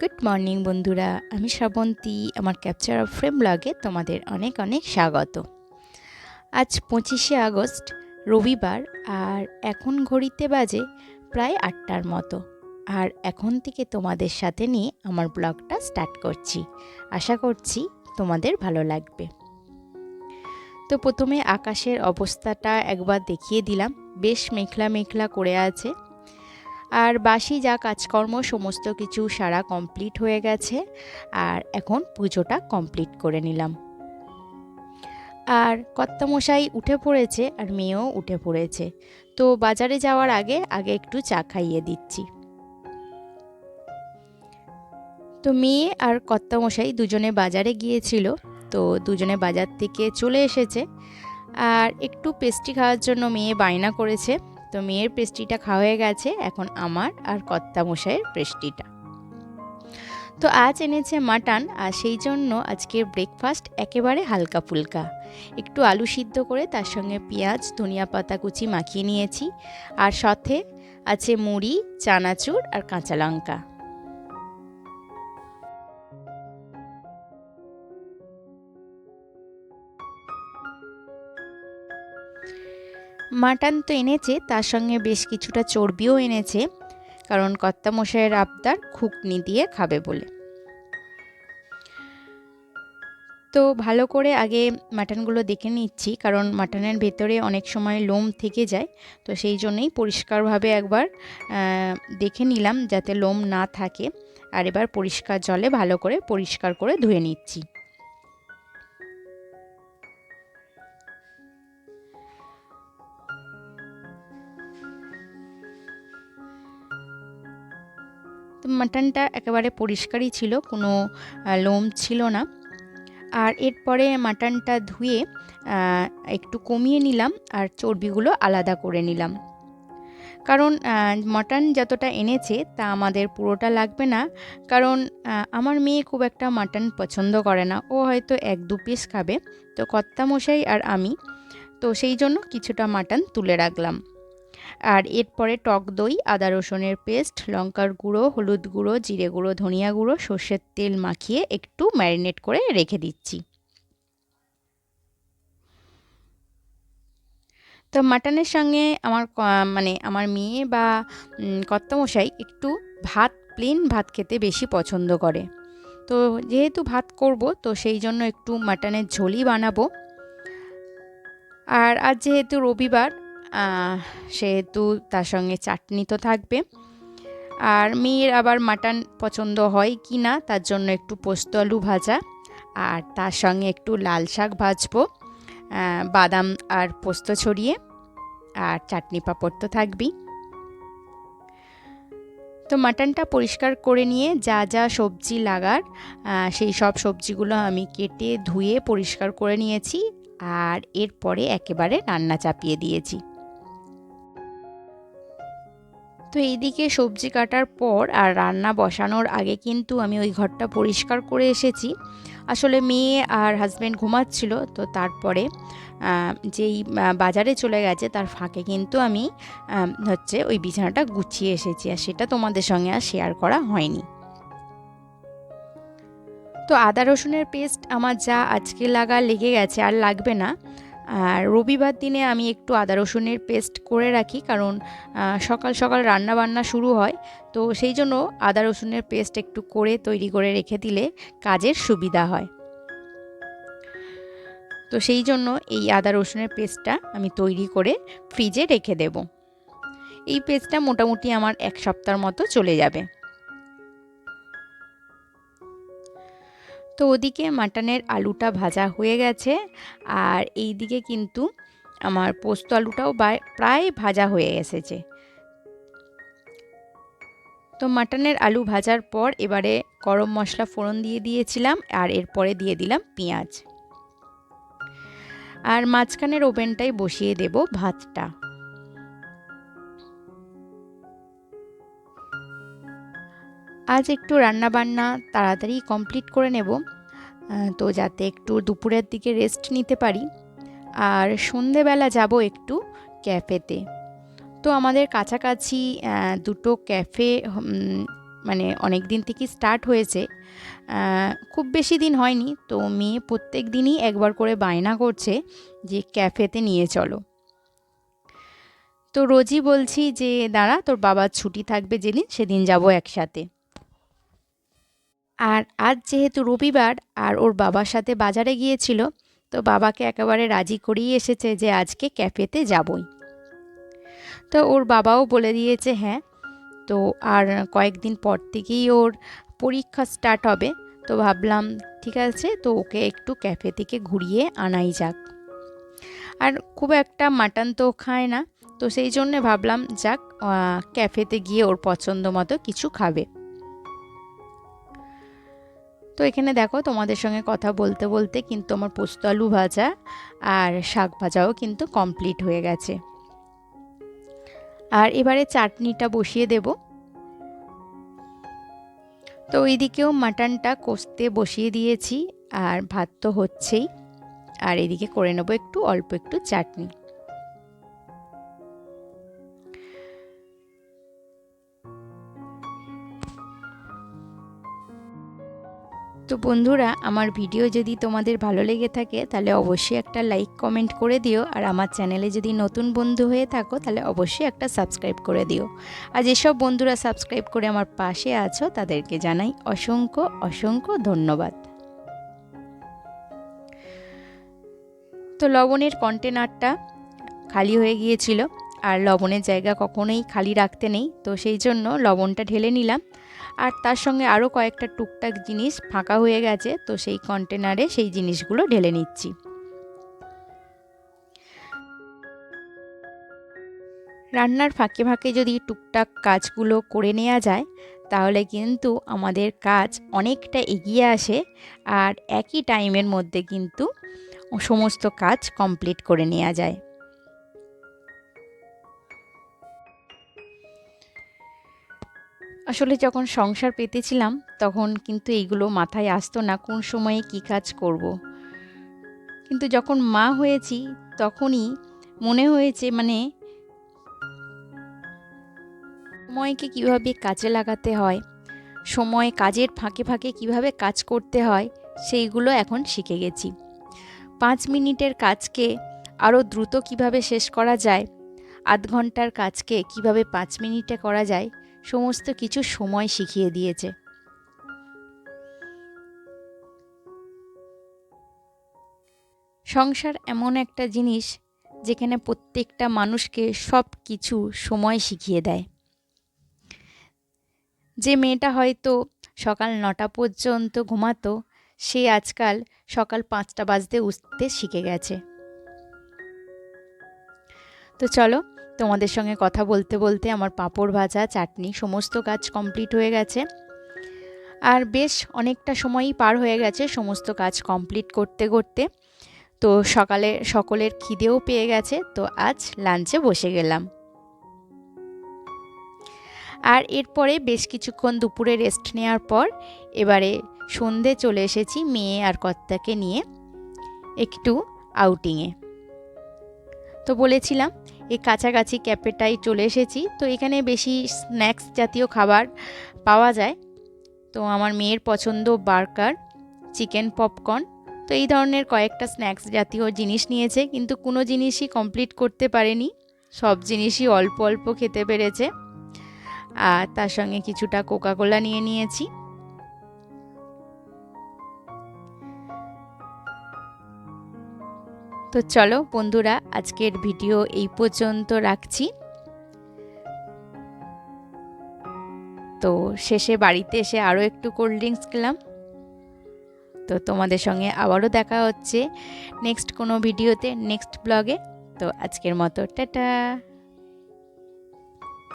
Good morning বন্ধুরা, আমি শ্রাবন্তী। আমার ক্যাপচার অফ ফ্রেম ব্লগে তোমাদের অনেক অনেক স্বাগত। আজ 25শে আগস্ট, রবিবার। আর এখন ঘড়িতে বাজে প্রায় 8টার মতো। আর এখন থেকে তোমাদের সাথে নিয়ে আমার ব্লগটা স্টার্ট করছি। আশা করছি তোমাদের ভালো লাগবে। তো প্রথমে আকাশের অবস্থাটা একবার দেখিয়ে দিলাম। বেশ মেঘলা মেঘলা করে আছে। আর বাসি যা কাজকর্ম সমস্ত কিছু সারা কমপ্লিট হয়ে গেছে। আর এখন পুজোটা কমপ্লিট করে নিলাম। আর কর্তামশাই উঠে পড়েছে আর মেয়েও উঠে পড়েছে। তো বাজারে যাওয়ার আগে আগে একটু চা খাইয়ে দিচ্ছি। তো মেয়ে আর কর্তামশাই দুজনে বাজারে গিয়েছিল। তো দুজনে বাজার থেকে চলে এসেছে। আর একটু পেস্ট্রি খাওয়ার জন্য মেয়ে বায়না করেছে। তো মেয়ের পেস্ট্রিটা খাওয়া হয়ে গেছে, এখন আমার আর কর্তামশাইয়ের পেস্ট্রিটা। তো আজ এনেছে মাটন, আর সেই জন্য আজকের ব্রেকফাস্ট একেবারে হালকা ফুলকা। একটু আলু সিদ্ধ করে তার সঙ্গে পেঁয়াজ ধনিয়া পাতা কুচি মাখিয়ে নিয়েছি। আর সাথে আছে মুড়ি, চানাচুর আর কাঁচা লঙ্কা। মাটন তো এনেছে, তার সঙ্গে বেশ কিছুটা চর্বিও এনেছে, কারণ কর্তামশাইয়ের আবদার ঘুগনি দিয়ে খাবে বলে। তো ভালো করে আগে মাটনগুলো দেখে নিচ্ছি, কারণ মাটনের ভেতরে অনেক সময় লোম থেকে যায়। তো সেই জন্যই পরিষ্কারভাবে একবার দেখে নিলাম যাতে লোম না থাকে। আর এবার পরিষ্কার জলে ভালো করে পরিষ্কার করে ধুয়ে নিচ্ছি। তো মাটনটা একেবারে পরিষ্কারই ছিল, কোনো লোম ছিল না। আর এরপরে মাটনটা ধুয়ে একটু কমিয়ে নিলাম আর চর্বিগুলো আলাদা করে নিলাম। কারণ মাটন যতটা এনেছে তা আমাদের পুরোটা লাগবে না, কারণ আমার মেয়ে খুব একটা মাটন পছন্দ করে না। ও হয়তো 1-2 পিস খাবে। তো কর্তামশাই আর আমি, তো সেই জন্য কিছুটা মাটন তুলে রাখলাম। আর এরপরে টক দই, আদা রসুনের পেস্ট, লঙ্কার গুঁড়ো, হলুদ গুঁড়ো, জিরে গুঁড়ো, ধনিয়া গুঁড়ো, সর্ষের তেল মাখিয়ে একটু ম্যারিনেট করে রেখে দিচ্ছি। তো মাটনের সঙ্গে আমার মেয়ে বা কর্তামশাই একটু প্লেন ভাত খেতে বেশি পছন্দ করে। তো যেহেতু ভাত করব, তো সেই জন্য একটু মাটনের ঝোলই বানাবো। আর আজ যেহেতু রবিবার, সেহেতু তার সঙ্গে চাটনি তো থাকবে। আর মেয়ের আবার মাটন পছন্দ হয় কি না তার জন্য একটু পোস্ত আলু ভাজা, আর তার সঙ্গে একটু লাল শাক ভাজবো, বাদাম আর পোস্ত ছড়িয়ে। আর চাটনি পাঁপড় তো থাকবেই। তো মাটনটা পরিষ্কার করে নিয়ে যা যা সবজি লাগার সেই সব সবজিগুলো আমি কেটে ধুয়ে পরিষ্কার করে নিয়েছি। আর এরপরে একেবারে রান্না চাপিয়ে দিয়েছি। তো এইদিকে সবজি কাটার পর আর রান্না বসানোর আগে কিন্তু আমি ওই ঘরটা পরিষ্কার করে এসেছি। আসলে মেয়ে আর হাজব্যান্ড ঘুমাচ্ছিল, তো তারপরে যেই বাজারে চলে গেছে তার ফাঁকে কিন্তু আমি ওই বিছানাটা গুছিয়ে এসেছি, আর সেটা তোমাদের সঙ্গে আর শেয়ার করা হয়নি। তো আদা রসুনের পেস্ট আমার যা আজকে লেগে গেছে, আর লাগবে না। আর রবিবার দিনে আমি একটু আদা রসুনের পেস্ট করে রাখি, কারণ সকাল সকাল রান্না বান্না শুরু হয়। তো সেই জন্য আদা রসুনের পেস্ট একটু করে তৈরি করে রেখে দিলে কাজের সুবিধা হয়। তো সেই জন্য এই আদা রসুনের পেস্টটা আমি তৈরি করে ফ্রিজে রেখে দেব। এই পেস্টটা মোটামুটি আমার 1 সপ্তাহের মতো চলে যাবে। তো ওদিকে মাটনের আলুটা ভাজা হয়ে গেছে, আর এই দিকে কিন্তু আমার পোস্ত আলুটাও প্রায় ভাজা হয়ে এসেছে। তো মাটনের আলু ভাজার পর এবারে গরম মশলা ফোড়ন দিয়ে দিয়েছিলাম, আর এরপরে দিয়ে দিলাম পেঁয়াজ। আর মাঝখানের ওভেনটাই বসিয়ে দেব ভাতটা। আজ একটু রান্না বান্না তাড়াতাড়ি কমপ্লিট করে নেব, তো যাতে একটু দুপুরের দিকে রেস্ট নিতে পারি। আর সন্ধেবেলা যাব একটু ক্যাফেতে। তো আমাদের কাছাকাছি দুটো ক্যাফে মানে অনেক দিন থেকে স্টার্ট হয়েছে, খুব বেশি দিন হয়নি। তো মেয়ে প্রত্যেক দিনই একবার করে বায়না করছে যে ক্যাফেতে নিয়ে চলো। তো রোজই বলছি যে দাঁড়া, তোর বাবার ছুটি থাকবে যেদিন সেদিন যাব একসাথে। আর আজ যেহেতু রবিবার আর ওর বাবার সাথে বাজারে গিয়েছিল, তো বাবাকে একেবারে রাজি করিয়ে এসেছে যে আজকে ক্যাফেতে যাবই। তো ওর বাবাও বলে দিয়েছে হ্যাঁ। তো আর কয়েকদিন পর থেকেই ওর পরীক্ষা স্টার্ট হবে। তো ভাবলাম ঠিক আছে, তো ওকে একটু ক্যাফে থেকে ঘুরিয়ে আনাই যাক। আর খুব একটা মাটন তো খায় না, তো সেই জন্যে ভাবলাম যাক ক্যাফেতে গিয়ে ওর পছন্দ মতো কিছু খাবে। তো এখানে দেখো, তোমাদের সঙ্গে কথা বলতে বলতে কিন্তু আমার পোস্ত আলু ভাজা আর শাক ভাজাও কিন্তু কমপ্লিট হয়ে গেছে। আর এবারে চাটনিটা বসিয়ে দেব। তো ওইদিকেও মাটনটা কষতে বসিয়ে দিয়েছি, আর ভাত তো হচ্ছেই। আর এদিকে করে নেবো একটু অল্প একটু চাটনি। তো বন্ধুরা, আমার ভিডিও যদি তোমাদের ভালো লেগে থাকে তাহলে অবশ্যই একটা লাইক কমেন্ট করে দিও। আর আমার চ্যানেলে যদি নতুন বন্ধু হয়ে থাকো তাহলে অবশ্যই একটা সাবস্ক্রাইব করে দিও। আর যেসব বন্ধুরা সাবস্ক্রাইব করে আমার পাশে আছো তাদেরকে জানাই অসংখ্য অসংখ্য ধন্যবাদ। তো লবণের কন্টেনারটা খালি হয়ে গিয়েছিল, আর লবণের জায়গা কখনোই খালি রাখতে নেই, তো সেই জন্য লবণটা ঢেলে নিলাম। আর তার সঙ্গে আরও কয়েকটা টুকটাক জিনিস ফাঁকা হয়ে গেছে, তো সেই কন্টেনারে সেই জিনিসগুলো ঢেলে নিচ্ছি। রান্নার ফাঁকে ফাঁকে যদি টুকটাক কাজগুলো করে নেওয়া যায় তাহলে কিন্তু আমাদের কাজ অনেকটা এগিয়ে আসে, আর একই টাইমের মধ্যে কিন্তু সমস্ত কাজ কমপ্লিট করে নেওয়া যায়। আসলে যখন সংসার পেতেছিলাম তখন কিন্তু এইগুলো মাথায় আসতো না কোন সময়ে কী কাজ করব। কিন্তু যখন মা হয়েছি তখনই মনে হয়েছে সময়কে কিভাবে কাজে লাগাতে হয়, সময় কাজের ফাঁকে ফাঁকে কিভাবে কাজ করতে হয় সেইগুলো এখন শিখে গেছি। 5 মিনিটের কাজকে আরও দ্রুত কিভাবে শেষ করা যায়, আধ ঘন্টার কাজকে কিভাবে 5 মিনিটে করা যায়, সমস্ত কিছু সময় শিখিয়ে দিয়েছে। সংসার এমন একটা জিনিস যেখানে প্রত্যেকটা মানুষকে সব কিছু সময় শিখিয়ে দেয়। যে মেয়েটা হয়তো সকাল 9টা পর্যন্ত ঘুমাতো, সে আজকাল সকাল 5টা বাজতে উঠতে শিখে গেছে। তো চলো, তোমাদের সঙ্গে কথা বলতে বলতে আমার পাঁপড় ভাজা চাটনি সমস্ত কাজ কমপ্লিট হয়ে গেছে। আর বেশ অনেকটা সময়ই পার হয়ে গেছে সমস্ত কাজ কমপ্লিট করতে করতে। তো সকালে সকলের খিদেও পেয়ে গেছে, তো আজ লাঞ্চে বসে গেলাম। আর এরপরে বেশ কিছুক্ষণ দুপুরে রেস্ট নেওয়ার পর এবারে সন্ধে চলে এসেছি মেয়ে আর কর্তাকে নিয়ে একটু আউটিংয়ে। তো বলেছিলাম এই কাছাকাছি ক্যাফেটাই চলে এসেছি, তো এখানে বেশি স্ন্যাক্স জাতীয় খাবার পাওয়া যায়। তো আমার মেয়ের পছন্দ বার্গার, চিকেন পপকর্ন, তো এই ধরনের কয়েকটা স্ন্যাক্স জাতীয় জিনিস নিয়েছে, কিন্তু কোনো জিনিসই কমপ্লিট করতে পারেনি, সব জিনিসই অল্প অল্প খেতে পেরেছে। আর তার সঙ্গে কিছুটা কোকাকোলা নিয়ে নিয়েছি। তো চলো বন্ধুরা, আজকের ভিডিও এই পর্যন্ত রাখছি। তো শেষে বাড়িতে এসে আরও একটু কোল্ড ড্রিঙ্কস খেলাম। তো তোমাদের সঙ্গে আবারও দেখা হচ্ছে নেক্সট কোনো ভিডিওতে, নেক্সট ব্লগে। তো আজকের মতো টাটা।